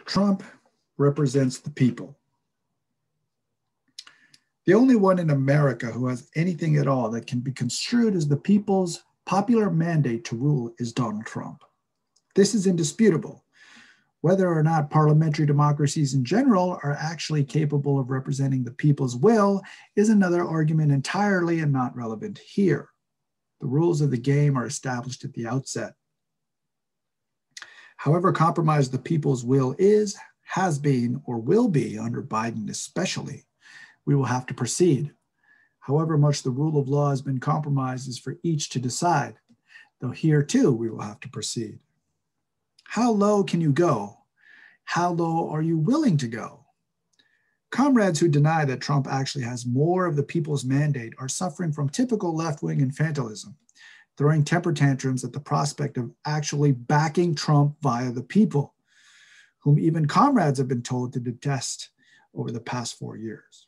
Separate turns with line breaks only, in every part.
Trump represents the people. The only one in America who has anything at all that can be construed as the people's popular mandate to rule is Donald Trump. This is indisputable. Whether or not parliamentary democracies in general are actually capable of representing the people's will is another argument entirely and not relevant here. The rules of the game are established at the outset. However compromised the people's will is, has been, or will be under Biden especially, we will have to proceed. However much the rule of law has been compromised is for each to decide, though here too we will have to proceed. How low can you go? How low are you willing to go? Comrades who deny that Trump actually has more of the people's mandate are suffering from typical left-wing infantilism, throwing temper tantrums at the prospect of actually backing Trump via the people, whom even comrades have been told to detest over the past 4 years.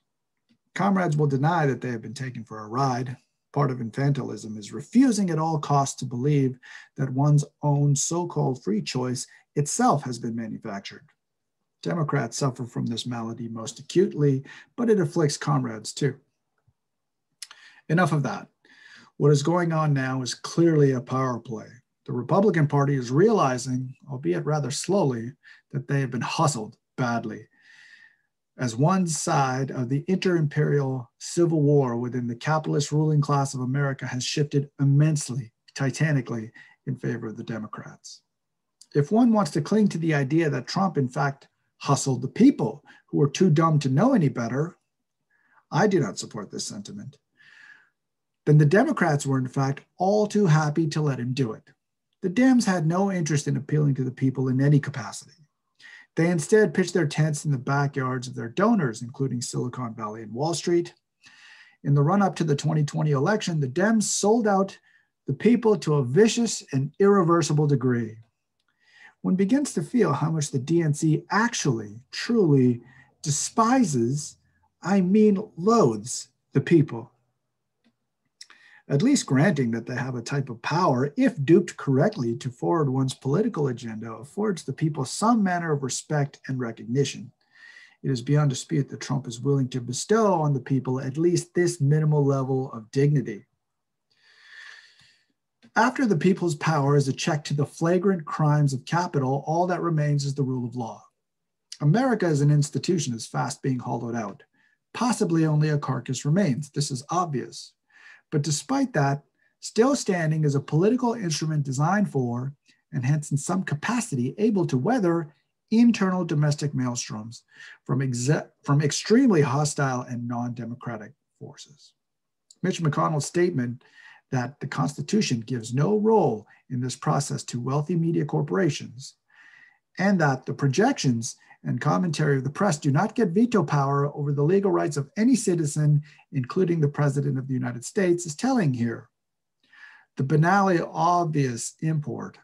Comrades will deny that they have been taken for a ride. Part of infantilism is refusing at all costs to believe that one's own so-called free choice itself has been manufactured. Democrats suffer from this malady most acutely, but it afflicts comrades too. Enough of that. What is going on now is clearly a power play. The Republican Party is realizing, albeit rather slowly, that they have been hustled badly, as one side of the inter-imperial civil war within the capitalist ruling class of America has shifted immensely, titanically, in favor of the Democrats. If one wants to cling to the idea that Trump, in fact, hustled the people who were too dumb to know any better, I do not support this sentiment, then the Democrats were, in fact, all too happy to let him do it. The Dems had no interest in appealing to the people in any capacity. They instead pitched their tents in the backyards of their donors, including Silicon Valley and Wall Street. In the run-up to the 2020 election, the Dems sold out the people to a vicious and irreversible degree. One begins to feel how much the DNC actually, truly despises, I mean loathes, the people. At least granting that they have a type of power, if duped correctly to forward one's political agenda, affords the people some manner of respect and recognition. It is beyond dispute that Trump is willing to bestow on the people at least this minimal level of dignity. After the people's power is a check to the flagrant crimes of capital, all that remains is the rule of law. America as an institution is fast being hollowed out. Possibly only a carcass remains. This is obvious. But despite that, still standing is a political instrument designed for, and hence in some capacity able to weather, internal domestic maelstroms from extremely hostile and non-democratic forces. Mitch McConnell's statement that the Constitution gives no role in this process to wealthy media corporations, and that the projections and commentary of the press do not get veto power over the legal rights of any citizen, including the President of the United States, is telling here. The banally obvious import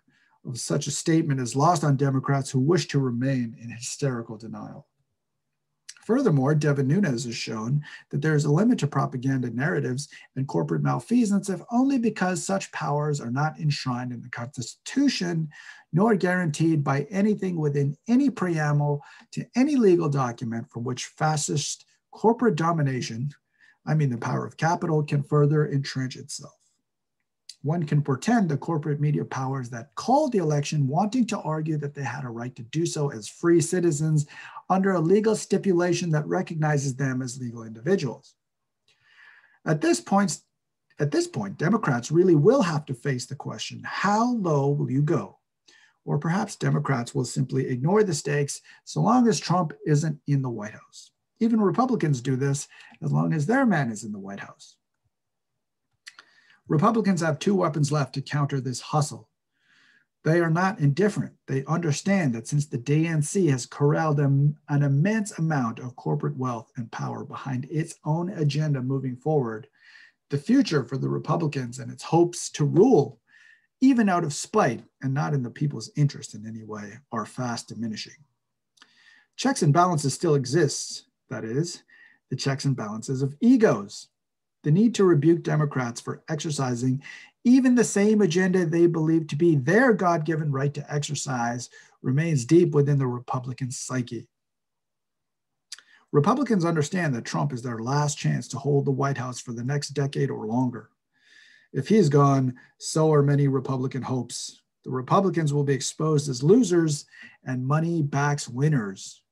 of such a statement is lost on Democrats who wish to remain in hysterical denial. Furthermore, Devin Nunes has shown that there is a limit to propaganda narratives and corporate malfeasance, if only because such powers are not enshrined in the Constitution, nor guaranteed by anything within any preamble to any legal document from which fascist corporate domination, I mean the power of capital, can further entrench itself. One can pretend the corporate media powers that called the election wanting to argue that they had a right to do so as free citizens under a legal stipulation that recognizes them as legal individuals. At this point, Democrats really will have to face the question, how low will you go? Or perhaps Democrats will simply ignore the stakes so long as Trump isn't in the White House. Even Republicans do this as long as their man is in the White House. Republicans have two weapons left to counter this hustle. They are not indifferent. They understand that since the DNC has corralled an immense amount of corporate wealth and power behind its own agenda moving forward, the future for the Republicans and its hopes to rule, even out of spite and not in the people's interest in any way, are fast diminishing. Checks and balances still exist, that is, the checks and balances of egos. The need to rebuke Democrats for exercising even the same agenda they believe to be their God-given right to exercise remains deep within the Republican psyche. Republicans understand that Trump is their last chance to hold the White House for the next decade or longer. If he's gone, so are many Republican hopes. The Republicans will be exposed as losers, and money backs winners.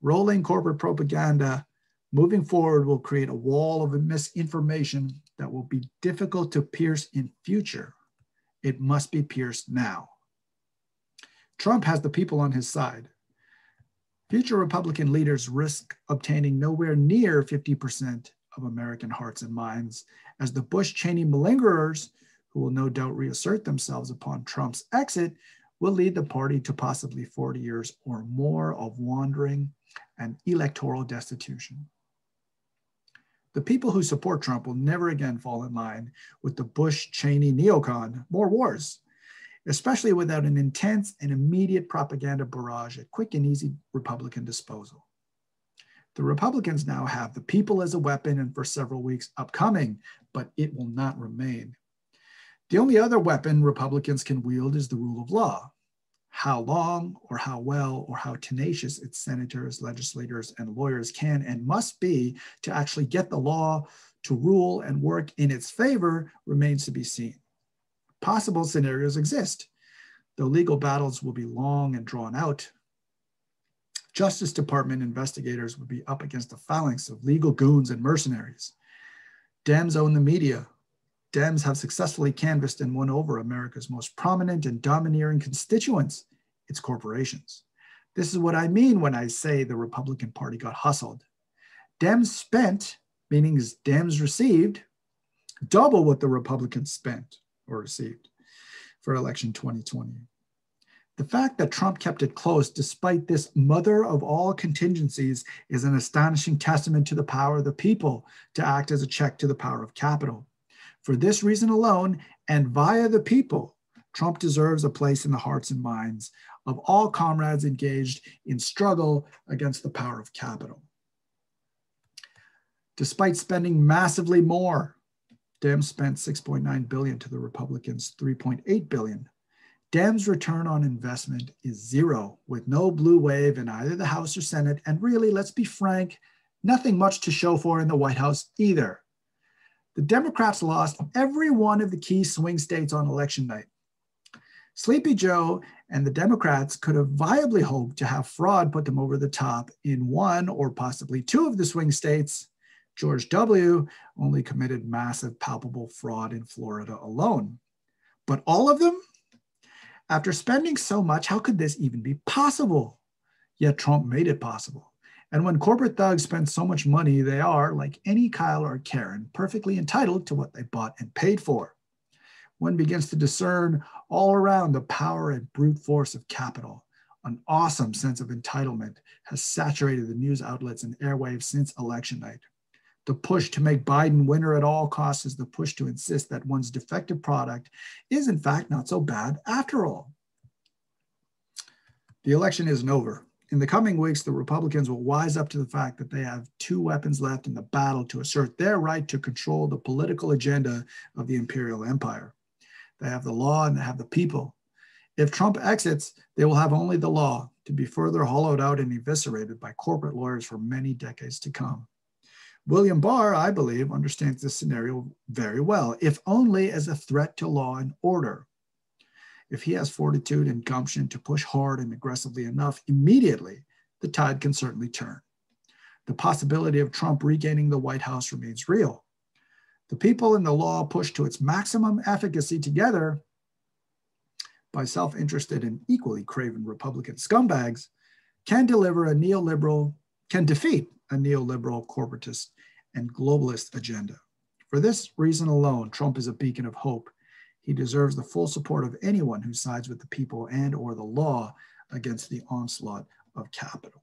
Rolling corporate propaganda moving forward will create a wall of misinformation that will be difficult to pierce in future. It must be pierced now. Trump has the people on his side. Future Republican leaders risk obtaining nowhere near 50% of American hearts and minds, as the Bush-Cheney malingerers, who will no doubt reassert themselves upon Trump's exit, will lead the party to possibly 40 years or more of wandering and electoral destitution. The people who support Trump will never again fall in line with the Bush-Cheney neocon, more wars, especially without an intense and immediate propaganda barrage at quick and easy Republican disposal. The Republicans now have the people as a weapon and for several weeks upcoming, but it will not remain. The only other weapon Republicans can wield is the rule of law. How long or how well or how tenacious its senators, legislators, and lawyers can and must be to actually get the law to rule and work in its favor remains to be seen. Possible scenarios exist, though legal battles will be long and drawn out. Justice Department investigators would be up against a phalanx of legal goons and mercenaries. Dems own the media. Dems have successfully canvassed and won over America's most prominent and domineering constituents, its corporations. This is what I mean when I say the Republican Party got hustled. Dems spent, meaning Dems received, double what the Republicans spent or received for election 2020. The fact that Trump kept it close despite this mother of all contingencies is an astonishing testament to the power of the people to act as a check to the power of capital. For this reason alone, and via the people, Trump deserves a place in the hearts and minds of all comrades engaged in struggle against the power of capital. Despite spending massively more, Dems spent $6.9 billion to the Republicans' $3.8 billion. Dems' return on investment is zero, with no blue wave in either the House or Senate, and really, let's be frank, nothing much to show for in the White House either. The Democrats lost every one of the key swing states on election night. Sleepy Joe and the Democrats could have viably hoped to have fraud put them over the top in one or possibly two of the swing states. George W. only committed massive, palpable fraud in Florida alone. But all of them? After spending so much, how could this even be possible? Yet Trump made it possible. And when corporate thugs spend so much money, they are, like any Kyle or Karen, perfectly entitled to what they bought and paid for. One begins to discern all around the power and brute force of capital. An awesome sense of entitlement has saturated the news outlets and airwaves since election night. The push to make Biden winner at all costs is the push to insist that one's defective product is in fact not so bad after all. The election isn't over. In the coming weeks, the Republicans will wise up to the fact that they have two weapons left in the battle to assert their right to control the political agenda of the imperial empire. They have the law and they have the people. If Trump exits, they will have only the law to be further hollowed out and eviscerated by corporate lawyers for many decades to come. William Barr, I believe, understands this scenario very well, if only as a threat to law and order. If he has fortitude and gumption to push hard and aggressively enough immediately, the tide can certainly turn. The possibility of Trump regaining the White House remains real. The people and the law pushed to its maximum efficacy together by self-interested and equally craven Republican scumbags can defeat a neoliberal, corporatist, and globalist agenda. For this reason alone, Trump is a beacon of hope. He deserves the full support of anyone who sides with the people and or the law against the onslaught of capital.